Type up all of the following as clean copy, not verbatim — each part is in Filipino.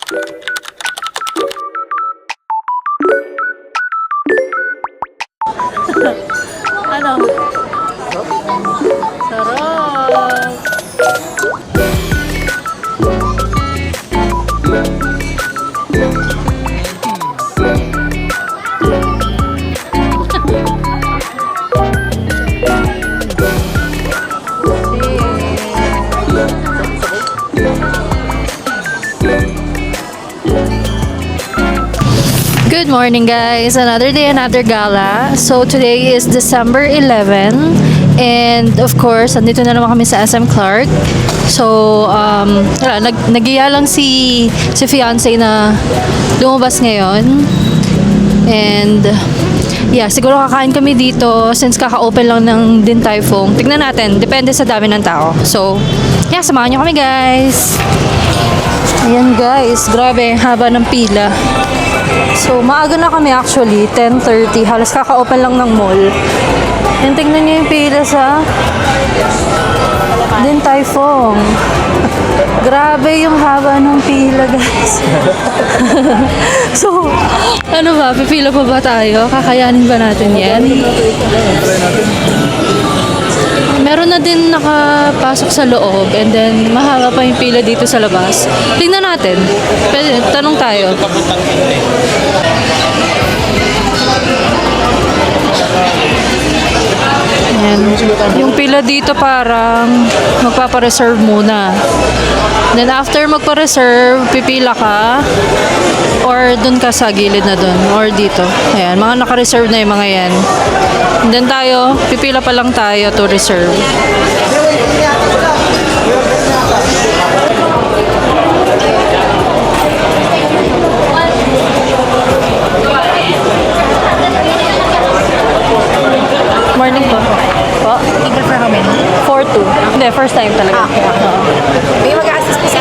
Ano? Sarap! Good morning guys! Another day, another gala. So today is December 11 and of course, andito na naman kami sa SM Clark. So, nagiya lang si fiancé na lumabas ngayon. And yeah, siguro kakain kami dito since kaka-open lang ng Din Tai Fung. Tignan natin, depende sa dami ng tao. So, yeah, samahan nyo kami guys! Ayan guys, grabe, haba ng pila. So, maaga na kami actually, 10:30. Halos kaka-open lang ng mall. And tingnan niyo yung pila sa Din Tai Fung. Grabe yung haba ng pila, guys. So, ano ba? Pipila pa ba tayo? Kakayanin ba natin yan? Meron na din nakapasok sa loob and then mahaba pa yung pila dito sa labas. Tingnan natin. Pwede, tanong tayo. Ayan. Yung pila dito parang magpapareserve muna. Then after magpa-reserve, pipila ka or dun ka sa gilid na dun or dito. Ayan, mga naka-reserve na yung mga yan. And then tayo, pipila pa lang tayo to reserve. Morning po. Po? I-prefer kami. 4-2. Hindi, first time talaga. Okay. May mag-assist po sa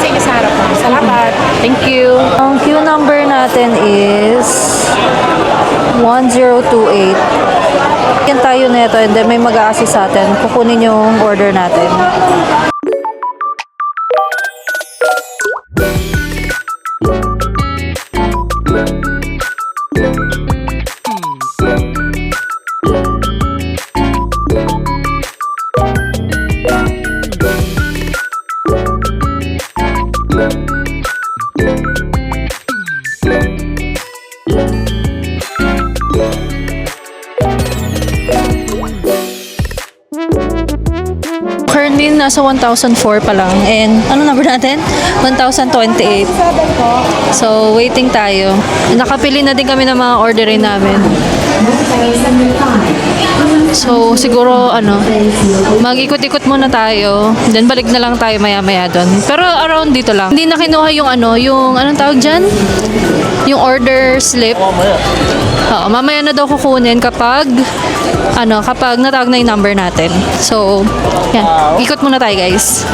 inyo sa harap mo. Salamat. Thank you. Ang queue number natin is 1028. Yan tayo nito and then may mag-a-assist sa atin. Kukunin yung order natin. Currently, nasa 1,004 pa lang. And, ano number natin? 1,028. So, waiting tayo. Nakapili na din kami ng mga orderin namin. So, siguro, mag-ikot-ikot muna tayo. Then, balik na lang tayo maya-maya doon. Pero, around dito lang. Hindi na kinuha yung anong tawag dyan? Yung order slip. Oo, mamaya na daw kukunin kapag natawag na yung number natin. So, yan. Ikot muna tayo, guys.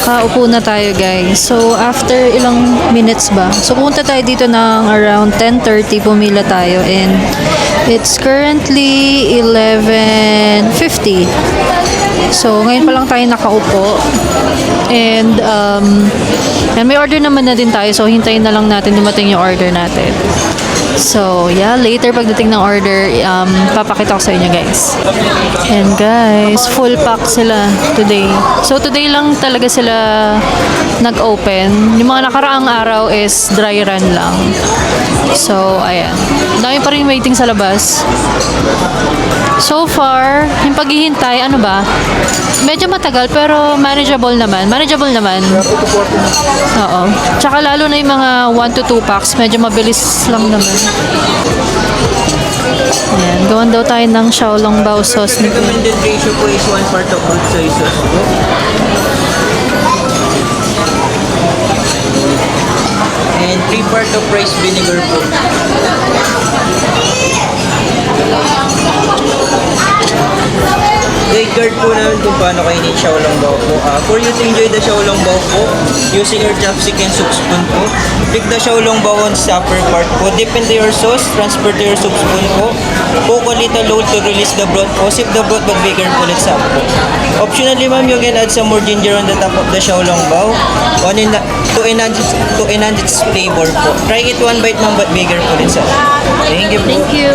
nakaupo na tayo guys. So after ilang minutes ba? So pumunta tayo dito ng around 10:30, pumila tayo and it's currently 11:50. So ngayon pa lang tayo nakaupo. And may order naman na din tayo. So hintayin na lang natin dumating yung order natin. So, yeah, later pagdating ng order, papakita ko sa inyo guys. And guys, full pack sila today. So, today lang talaga sila nag-open. Yung mga nakaraang araw is dry run lang. So, ayan. Dami pa rin waiting sa labas. So far, yung paghihintay, ano ba? Medyo matagal pero manageable naman. Manageable naman. Oo. Tsaka lalo na yung mga 1 to 2 packs, medyo mabilis lang naman. Ayan, gawan daw tayo ng Xiaolongbao sauce ni Kuya. Recommended ratio po is 1/4 of fruit soy sauce po. And 3/4 of rice vinegar po. Guide card po namin kung paano kainin Xiaolongbao po. For you to enjoy the Xiaolongbao po, using your chopstick and soup spoon po. Pick the Xiaolongbao on the upper part po. Dip into your sauce, transfer to your soup spoon po. Poke a little low to release the broth po. Sip the broth but bigger po let's up po. Optionally ma'am, you can add some more ginger on the top of the Xiaolongbao to enhance its flavor po. Try it one bite ma'am but bigger po let's up. Thank you po. Thank you.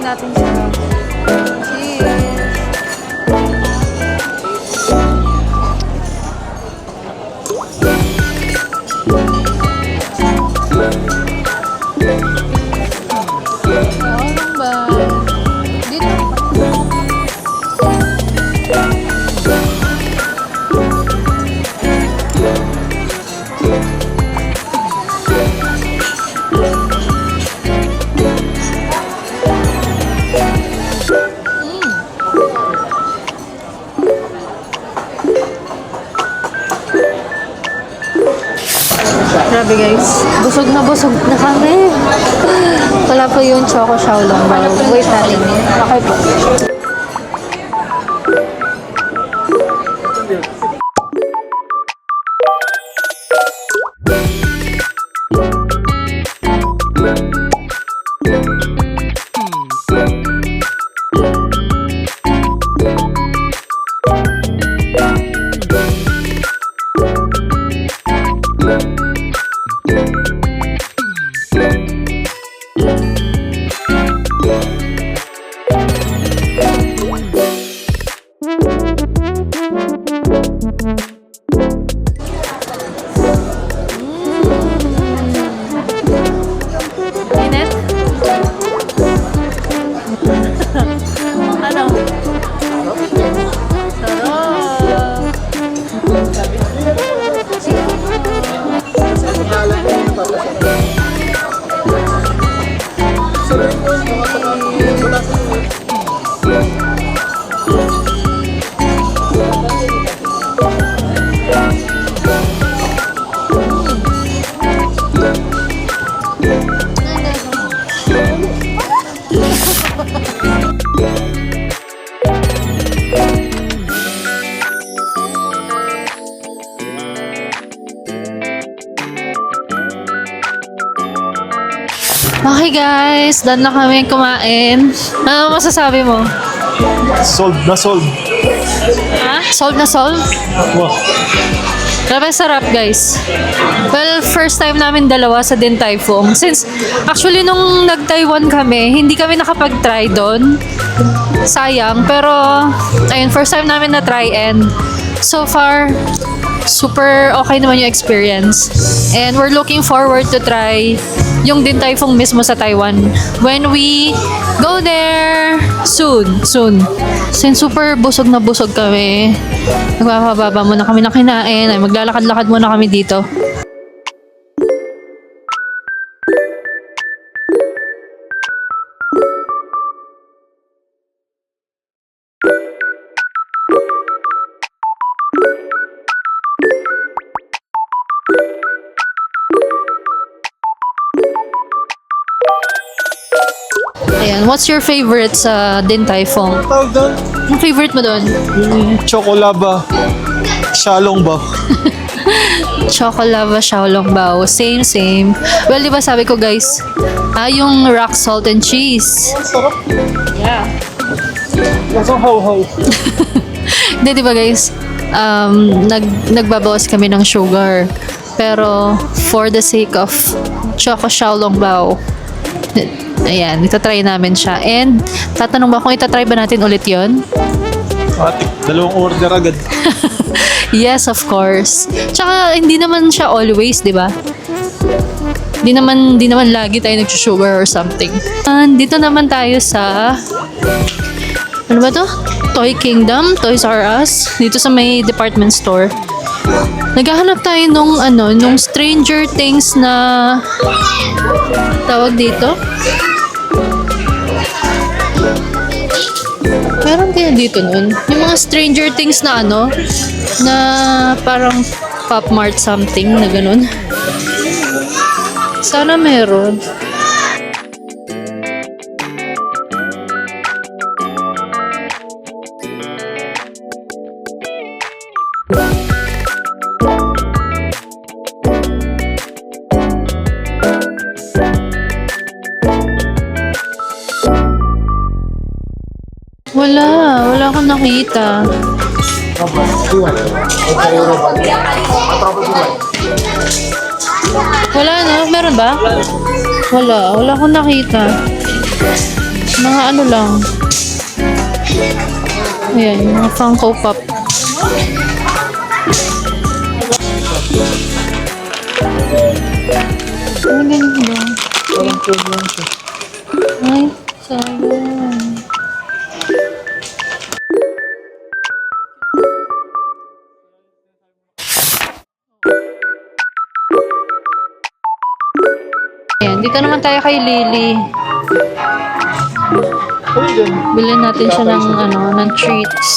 natin siya. Cheers! Ano ba? Dito pa. Grabe guys, busog na kami. Wala po yung Choco Xiaolongbao. Wait natin. Okay po. Okay guys, done na kami kumain. Ano masasabi mo? Sold na sold. Ha? Solve na solve? Wow. Grabe sarap guys. Well, first time namin dalawa sa Din Tai Fung. Since actually nung nag-Taiwan kami, hindi kami nakapag-try doon. Sayang. Pero, ayun, first time namin na-try and so far, super okay naman yung experience. And we're looking forward to try yung Din Tai Fung mismo sa Taiwan when we go there soon. Since super busog na busog kami, nagpapababa muna kami na kinain, ay maglalakad-lakad muna kami dito. Ayan, what's your favorite sa Din Tai Fung? Tawag doon? Ang favorite mo doon? Yung Chocolaba. Shalong ba? Chocolava Xiaolongbao. Same. Well, di ba sabi ko guys, yung rock salt and cheese. Sarap. Yeah. Lasang how-how. Hindi, di ba guys, nagbabawas kami ng sugar. Pero, for the sake of Choco Xiaolongbao, ayan, itatry namin siya. And, tatanong ba kung itatry ba natin ulit yon? Atik, dalawang order agad. Yes, of course. Tsaka, hindi naman siya always, di ba? Di naman lagi tayo nag-sugar or something. Dito naman tayo sa... Ano ba to? Toy Kingdom, Toys R Us. Dito sa may department store. Naghahanap tayo nung Stranger Things na... Tawag dito? Meron kaya dito nun? Yung mga Stranger Things na na parang Pop Mart something na ganun. Sana meron. Wala akong nakita. Wala no? Meron ba? Wala akong nakita. Mga ano lang. Ayan, mga Funko Pop. Ano ganito ba? Ay, sayang. Ayan, dito naman tayo kay Lily. Bilhin natin siya ng treats.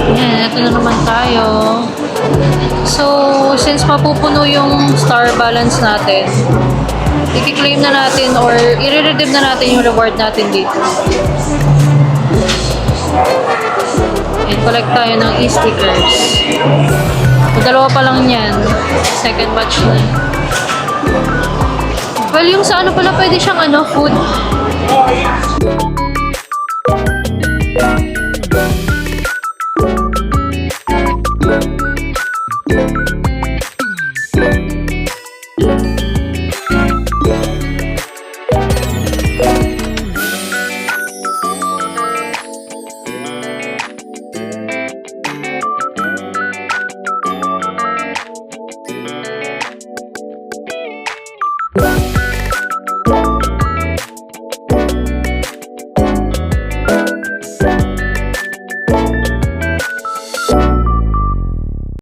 Ayan, ito na naman tayo. So, since mapupuno yung star balance natin, i-claim na natin or i-redeem na natin yung reward natin dito. And collect tayo ng e-stickers. Dalawa pa lang yan. Second batch na. Well, yung sa ano pala, pwede siyang food.